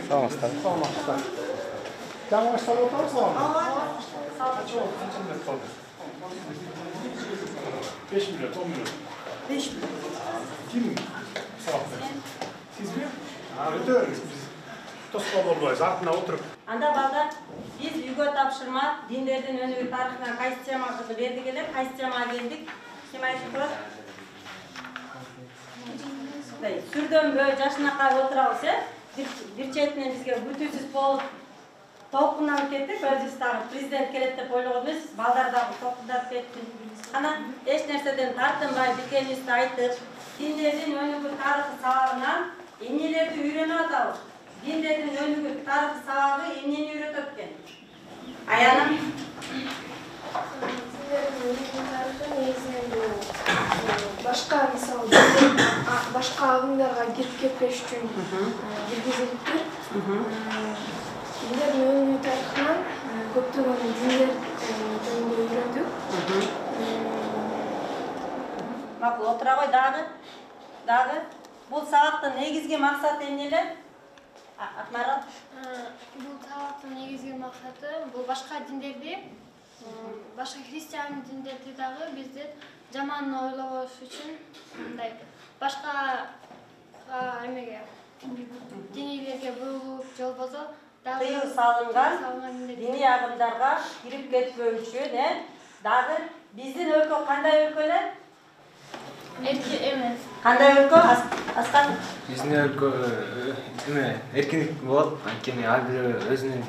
Саламатсыздар. Жаңа баштап отырсыз ба? 5 milyon, 10 milyon. 5 milyon. Kim sağlıklı? Siz mi? Ötörüz biz. Tospa bolbayız, артына отырып. Анда балдар, biz үйгө тапшырма, диндердин өнүгүү тарыхына кайсы теманы бердик эле, кайсы темага келдик? Ким айтып турат? Сүрдөнбө, жашынакай отурабыз, бир четинен бизге бүтүсүз болуп толкунданып кеттик, өзүбүз дагы президент келет деп ойлогон эмеспиз, балдар дагы толкундап кетти. Ана эч нерседен тартынбай билгенибизди айтып, диндердин өнүгүү тарыхы сабагынан эмнелерди үйрөнүп атабыз. Диндердин өнүгүү тарыхы сабагы эмнени үйрөтөт экен? Аянам? Диндердин өнүгүү тарыхы негизинен бул башка мисалы башка агымдарга кирип кетпеш үчүн киргизилиптир. Диндердин өнүгүү тарыхынан көптөгөн диндер жөнүндө үйрөндүк. Макул отура кой дагы. Бул сабактын негизги максаты эмне эле? Акмарал? Бул сабактын негизги максаты бул башка диндерди, башка христиан диндерди дагы бизден жаман ойлобош үчүн мындай башка эмеге динийлерге бурулуп же болбосо тыюу салынган диний агымдарга кирип кетпөө үчүн дагы биздин өлкө кандай өлкө эле? эмес. Кандай өлкө? Аскан? Биздин өлкө эркиндик болот, анткени ар бири өзүнүн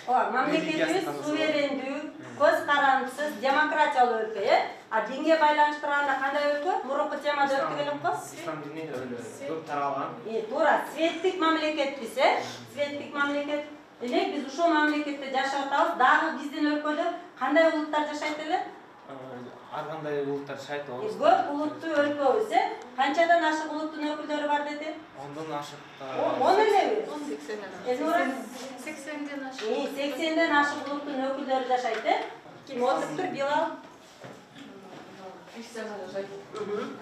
мамлекетибиз суверендүү, көз карандысыз, демократиялуу өлкө, А динге байланыштырганда кандай өлкө? Мурунку темада өттүк элек го? Ислам дини көп таралган. Туура, светтик мамлекетпиз, Светтик мамлекет. Демек биз ушул мамлекетте жашап атабыз. Дагы биздин өлкөдө кандай улуттар жашайт эле? Ар кандай улуттар жашайт. Көп улуттуу өлкөбүз, Канчадан ашык улуттун өкүлдөрү бар деди? 10дон ашык. 10 элеби? 80ден ашык. 80ден ашык улуттун өкүлдөрү жашайт, Ким отуруптур? Билал?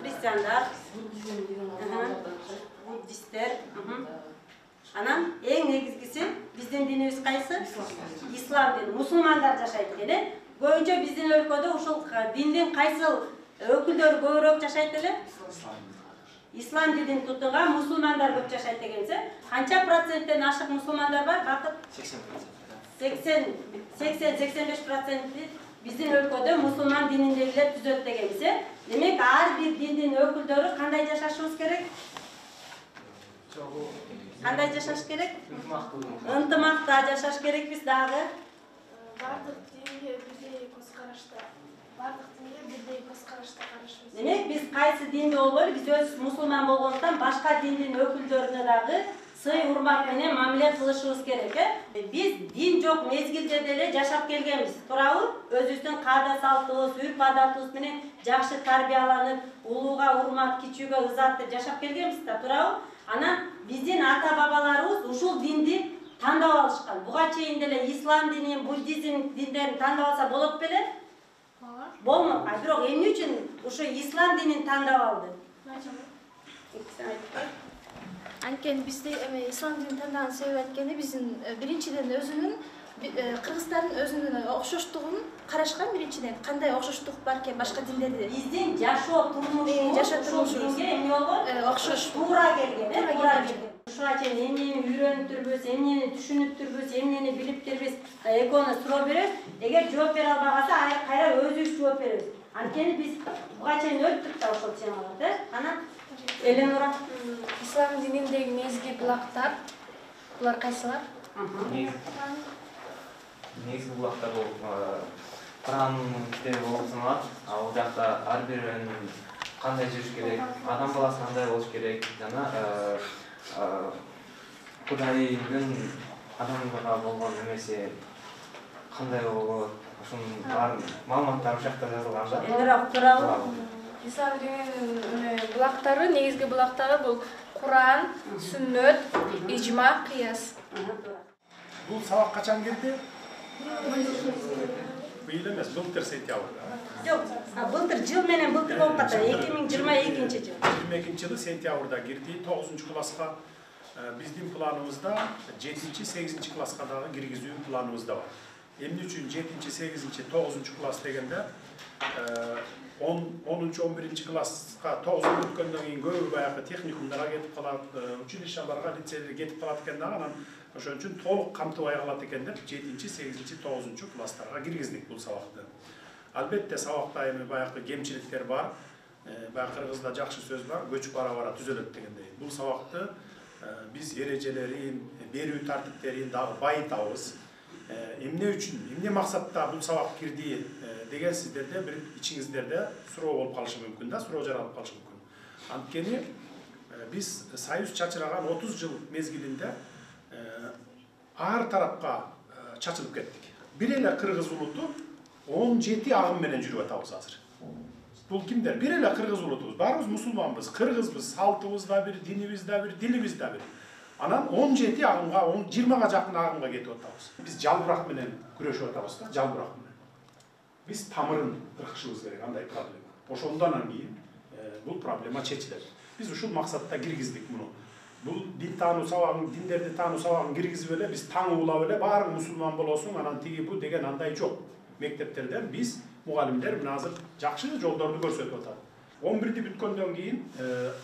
Христиандар, буддисттер. Анан эң негизгиси биздин динибиз кайсы? Ислам дини. Мусулмандар жашайт экен. Көбүнчө биздин өлкөдө ушул диндин кайсы өкүлдөрү көбүрөөк жашайт эле? Ислам динин тутунган мусулмандар көп жашайт экенсе, канча проценттен ашык мусулмандар бар? Бакыт 80-85% биздин өлкөдө мусулман дининдегилер түзөт дегенбиз. Демек, ар бир диндин өкүлдөрү кандай жашашыбыз керек? Кандай жашаш керек? Ынтымакта жашаш керекпиз дагы. Бардык динге бирдей көз карашта. Бардык динге бирдей көз карашта карашыбыз. Демек, биз кайсы динде болбойлу, биз өз мусулман болгондуктан башка диндин өкүлдөрүнө дагы сый урмат менен мамиле кылышыбыз керек, Биз дин жок мезгилде деле жашап келгенбиз. Туурабы? Өзүбүздүн каада салтыбыз, үрп адатыбыз менен жакшы тарбияланып, улууга урмат, кичүүгө ызат деп жашап келгенбиз да, туурабы? Анан биздин ата-бабаларыбыз ушул динди тандап алышкан. Буга чейин деле ислам динин, буддизм диндерин тандап алса болот беле? Болмок. Бирок эмне үчүн ушу ислам динин тандап алды? Анткени бизде ислам динин тандаган себеби анткени биздин биринчиден өзүнүн кыргыздардын өзүнүн окшоштугун карашкан биринчиден. Кандай окшоштук бар экен башка диндерде? Биздин жашоо турмушубуз динге эмне болгон? Окшош. Туура келген, туура келген. Ушуга чейин эмнени үйрөнүптүрбүз, эмнени түшүнүптүрбүз, эмнени билиптирбиз, экөөнү суроо беребиз. Эгер жооп бере албагаса, кайра өзүбүз жооп беребиз. Анткени биз буга чейин өттүк да ошол темаларды. Анан Эленора, Ислам дининдеги негизги булактар булар кайсылар? Негизги булактар бул Куранын китеби болуп саналат. Ал жакта ар биринин кандай жүрүш керек, адам баласы кандай болуш керек, жана Кудайдын адамга болгон эмеси кандай болот, ошонун баарын маалыматтары ушакта жазылган да. Эленора туурабы? Ислам дининин булактары, негизги булактары бул Куран, Сүннөт, Ижма, Кыяс. Бул сабак качан келди? Быйыл эмес, былтыр сентябрда. Жок, былтыр жыл менен былтыр болуп калды. 2022 жыл. 22 жылы сентябрда кирди, 9-класска Биздин планыбызда 7-8 класска дагы киргизүү планыбызда бар. Эмне үчүн 7-8, 9 класс дегенде 10-11 класска 9 өткөндөн кийин көбү баягы техникумдарга кетип калат, училищаларга, лицейлерге кетип калат экен да, анан ошон үчүн толук камтыбай калат экен деп 7-8, 9 класстарга киргиздик бул сабакты. Албетте сабакта эми баягы кемчиликтер бар. Баягы кыргызда жакшы сөз бар, көчүп бара түзөлөт дегендей. Бул сабакты биз эрежелерин, берүү тартиптерин дагы байытабыз. Эмне үчүн, эмне максатта бул сабак кирди деген сиздерде бир ичиңиздерде суроо болуп калышы мүмкүн да, суроо жаралып калышы мүмкүн. Анткени биз Союз чачыраган 30 жыл мезгилинде ар тарапка чачылып кеттик. Бир эле кыргыз улуту 17 агым менен жүрүп атабыз азыр. Бул кимдер? Бир эле кыргыз улутубуз. Баарыбыз мусулманбыз, кыргызбыз, салтыбыз да бир, динибиз да бир, дилибиз да бир. Анан 17 агымга, 20га жакын агымга кетип атабыз. Биз жалбырак менен күрөшүп атабыз да, жалбырак менен. Биз тамырын кыркышыбыз керек, андай проблема. Ошондон кийин бул проблема чечилет. Биз ушул максатта киргиздик муну. Бул дин таануу сабагын, диндерди таануу сабагын киргизип эле биз таң улап эле баары мусулман болосуң, анан тиги бу деген андай жок. Мектептерден биз мугалимдер мына азыр жакшы жолдорду көрсөтүп атат. 11-ди бүткөндөн кийин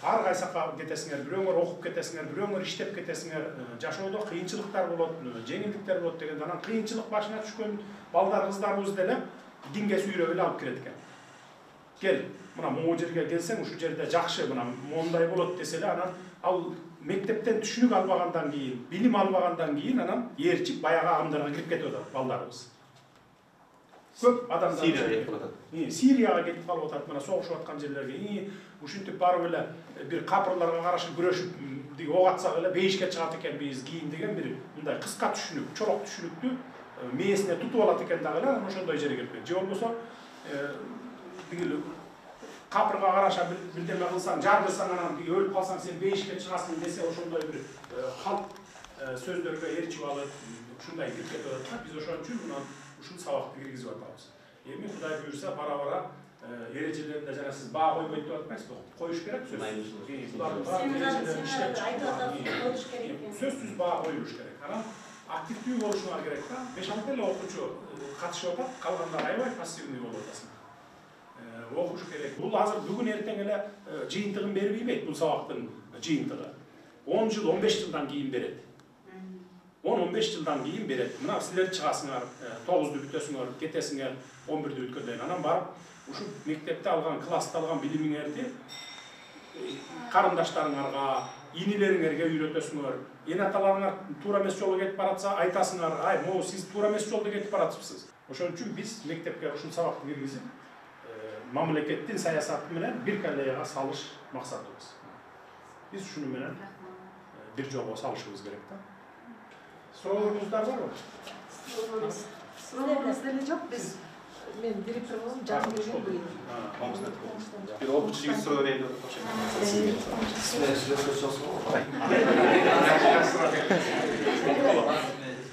ар кайсакка кетесиңер, бирөөңөр окуп кетесиңер, бирөөңөр иштеп кетесиңер, жашоодо кыйынчылыктар болот, жеңилдиктер болот дегенде анан кыйынчылык башына түшкөн балдар, кыздарыбыз деле динге сүйрөп эле алып кирет экен. Кел, мына могу жерге келсең, ушул жерде жакшы, мына мондай болот десе эле анан ал мектептен түшүнүк албагандан кийин, билим албагандан кийин анан ээрчип баягы агымдарга кирип кетип атат балдарыбыз. Көп адамдар Сирияга кетип калып атат, мына согушуп аткан жерлерге. Ушинтип барып эле бир капырларга каршы күрөшүп, ок атсак эле бейишке чыгат экен биз кийин деген бир мындай кыска түшүнүк, чолок түшүнүктү мээсине тутуп алат экен дагы эле, ошондой жерге келип. Же болбосо бир капырга караша бирдеме кылсаң, жардырсаң анан өлүп калсаң сен бейишке чыгасың десе, ошондой бир халк сөздөргө ээрчип алып, ушундай кирип кетип атат. Биз ошон үчүн ушул сабакты киргизип атабыз. Эми Кудай буйрса бара эрежелеринде жана сиз баа койбойт деп атпайсызбы? Коюш керек сөзсүз. Булардын эрежелерин иштеп чыгып, сөзсүз баа коюлуш керек. Анан активдүү болушуңар керек да. 5-6 эле окуучу катышып атат, калгандары аябай пассивный болуп атасың. Окуш керек. Бул азыр бүгүн эртең эле жыйынтыгын бербейбейт бул сабактын жыйынтыгы. 10 жыл, 15 жылдан кийин берет. 10-15 жылдан кийин берет. Мына силер чыгасыңар, 9-ду бүтөсүңөр, кетесиңер, 11-ди бүткөндөн анан барып, ушу мектепте алган, класста алган билимиңерди карындаштарыңарга, инилериңерге үйрөтөсүңөр. Эне аталарыңар туура эмес жолго кетип баратса, айтасыңар, ай, могу сиз туура эмес жолдо кетип баратыпсыз. Ошон үчүн биз мектепке ушул сабакты киргизип, мамлекеттин саясаты менен бир колеяга салыш максатыбыз. Биз ушуну менен бир жолго салышыбыз керек да. Суроолоруңуздар барбы? Суроолорубуз деле жок, биз мен директорубуз жакын келген быйыл. Бир окуучу жигит суроо берейин деп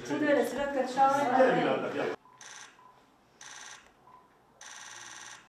Сүрөткө түшө албайм.